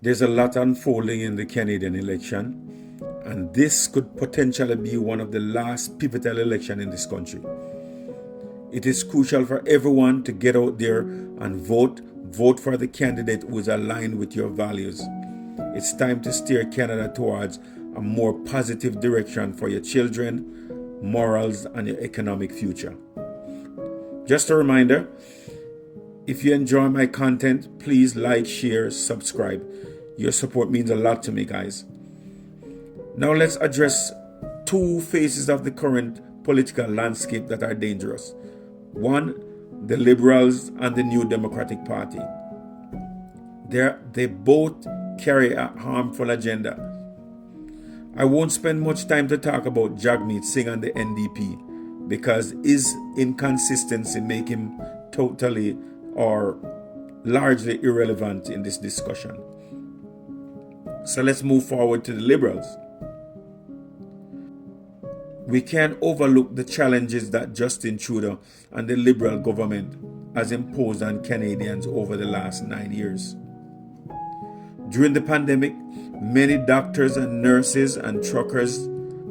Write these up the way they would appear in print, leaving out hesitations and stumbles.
There's a lot unfolding in the Canadian election, and this could potentially be one of the last pivotal elections in this country. It is crucial for everyone to get out there and vote. Vote for the candidate who is aligned with your values. It's time to steer Canada towards a more positive direction for your children, morals, and your economic future. Just a reminder, if you enjoy my content, please like, share, subscribe. Your support means a lot to me, guys. Now let's address two phases of the current political landscape that are dangerous. One, the Liberals and the New Democratic Party. They both carry a harmful agenda. I won't spend much time to talk about Jagmeet Singh and the NDP because his inconsistency make him totally or largely irrelevant in this discussion. So let's move forward to the Liberals. We can't overlook the challenges that Justin Trudeau and the Liberal government has imposed on Canadians over the last 9 years. During the pandemic, many doctors and nurses and truckers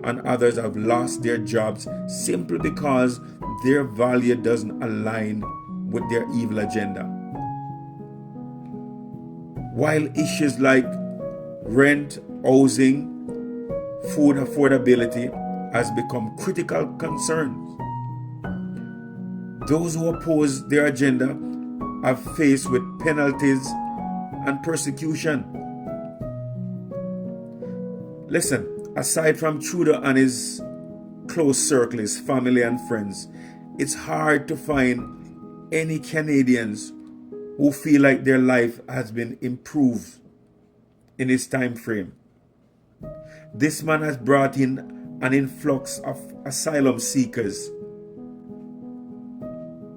and others have lost their jobs simply because their value doesn't align with their evil agenda. While issues like rent, housing, food affordability has become critical concerns, those who oppose their agenda are faced with penalties and persecution. Listen, aside from Trudeau and his close circle, his family and friends, it's hard to find any Canadians who feel like their life has been improved in his time frame. This man has brought in an influx of asylum seekers,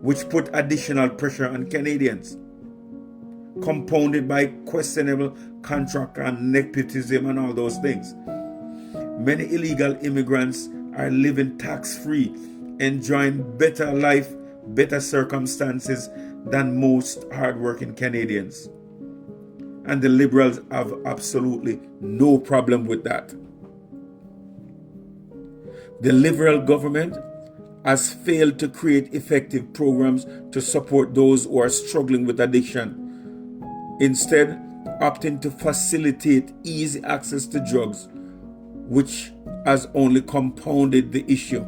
which put additional pressure on Canadians, compounded by questionable contract and nepotism and all those things. Many illegal immigrants are living tax-free, enjoying better life, better circumstances than most hardworking Canadians. And the Liberals have absolutely no problem with that. The Liberal government has failed to create effective programs to support those who are struggling with addiction, instead opting to facilitate easy access to drugs, which has only compounded the issue.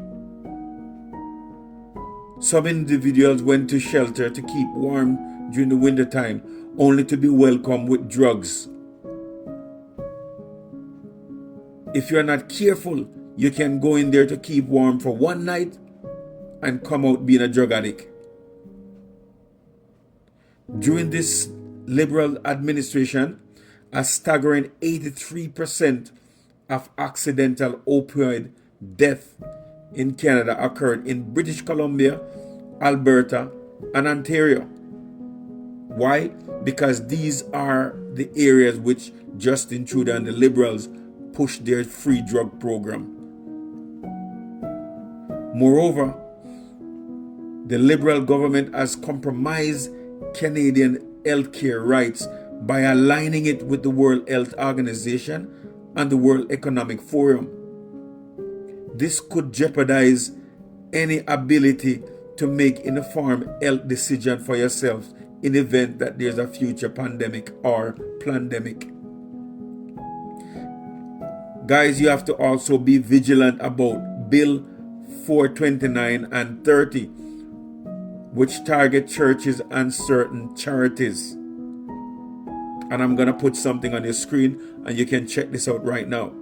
Some individuals went to shelter to keep warm during the winter time, only to be welcomed with drugs. If you're not careful, you can go in there to keep warm for one night and come out being a drug addict. During this Liberal administration, a staggering 83% of accidental opioid death in Canada occurred in British Columbia, Alberta, and Ontario. Why? Because these are the areas which Justin Trudeau and the Liberals pushed their free drug program. Moreover, the Liberal government has compromised Canadian healthcare rights by aligning it with the World Health Organization and the World Economic Forum. This could jeopardize any ability to make an informed health decision for yourself in the event that there's a future pandemic or plandemic. Guys, you have to also be vigilant about Bill 429 and 30, which target churches and certain charities. And I'm going to put something on your screen and you can check this out right now.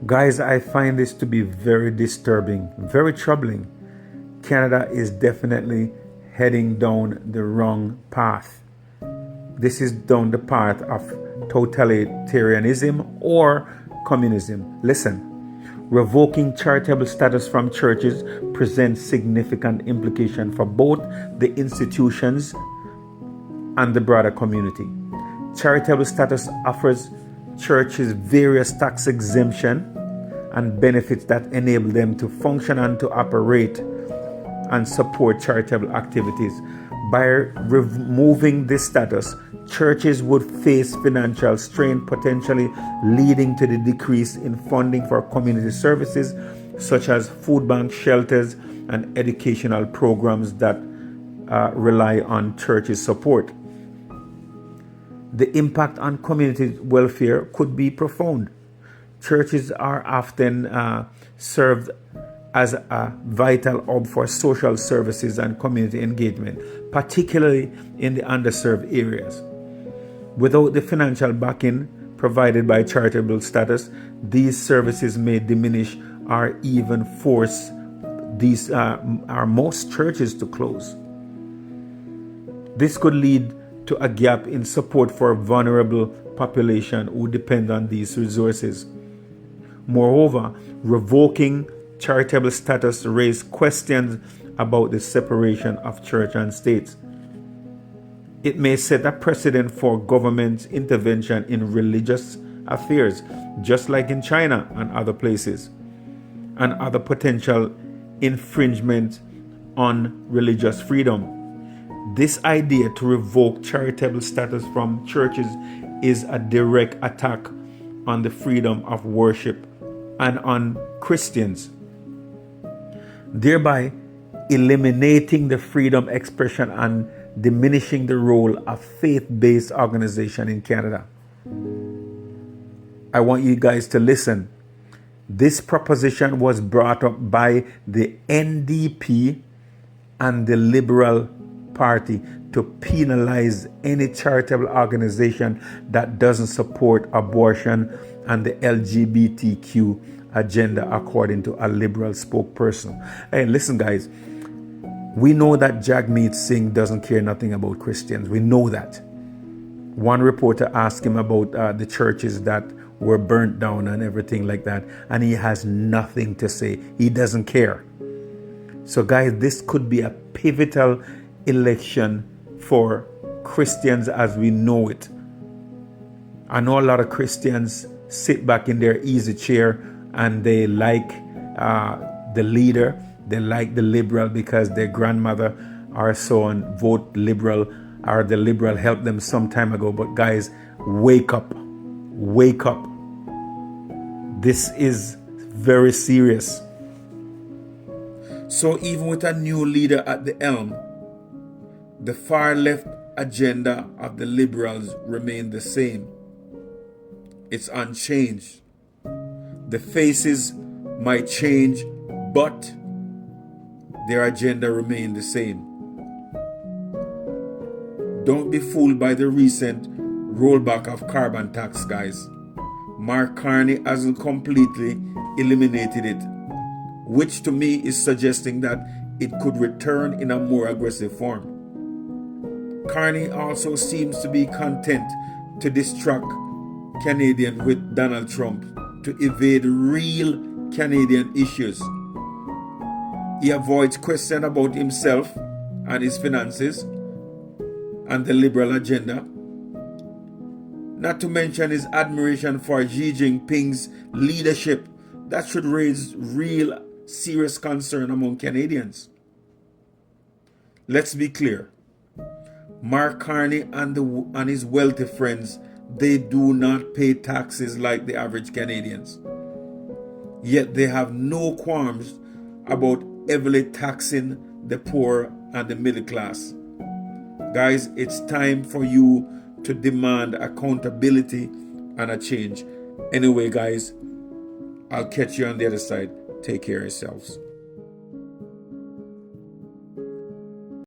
Guys, I find this to be very disturbing, very troubling. Canada is definitely heading down the wrong path. This is down the path of totalitarianism or communism. Listen, revoking charitable status from churches presents significant implications for both the institutions and the broader community. Charitable status offers churches various tax exemption and benefits that enable them to function and to operate and support charitable activities. By removing this status, Churches would face financial strain, potentially leading to the decrease in funding for community services such as food banks, shelters, and educational programs that rely on churches' support. The impact on community welfare could be profound. Churches are often served as a vital hub for social services and community engagement, particularly in the underserved areas. Without the financial backing provided by charitable status, these services may diminish or even force most churches to close. This could lead to a gap in support for vulnerable population who depend on these resources. Moreover, revoking charitable status raises questions about the separation of church and state. It may set a precedent for government intervention in religious affairs, just like in China and other places, and other potential infringement on religious freedom. This idea to revoke charitable status from churches is a direct attack on the freedom of worship and on Christians, thereby eliminating the freedom expression and diminishing the role of faith-based organization in Canada. I want you guys to listen. This proposition was brought up by the NDP and the Liberal Party to penalize any charitable organization that doesn't support abortion and the LGBTQ agenda, according to a Liberal spokesperson. Hey, listen, guys. We know that Jagmeet Singh doesn't care nothing about Christians. We know that. One reporter asked him about the churches that were burnt down and everything like that, and he has nothing to say. He doesn't care. So, guys, this could be a pivotal election for Christians as we know it. I know a lot of Christians sit back in their easy chair and they like the leader. They like the liberal because their grandmother or so on vote liberal, or the liberal helped them some time ago. But guys, wake up. Wake up. This is very serious. So even with a new leader at the helm, the far left agenda of the liberals remain the same. It's unchanged. The faces might change, but their agenda remains the same. Don't be fooled by the recent rollback of carbon tax, guys. Mark Carney hasn't completely eliminated it, which to me is suggesting that it could return in a more aggressive form. Carney also seems to be content to distract Canadians with Donald Trump to evade real Canadian issues. He avoids questions about himself and his finances and the liberal agenda, not to mention his admiration for Xi Jinping's leadership. That should raise real serious concern among Canadians. Let's be clear. Mark Carney and his wealthy friends, they do not pay taxes like the average Canadians. Yet they have no qualms about heavily taxing the poor and the middle class. Guys, it's time for you to demand accountability and a change. Anyway, guys, I'll catch you on the other side. Take care of yourselves.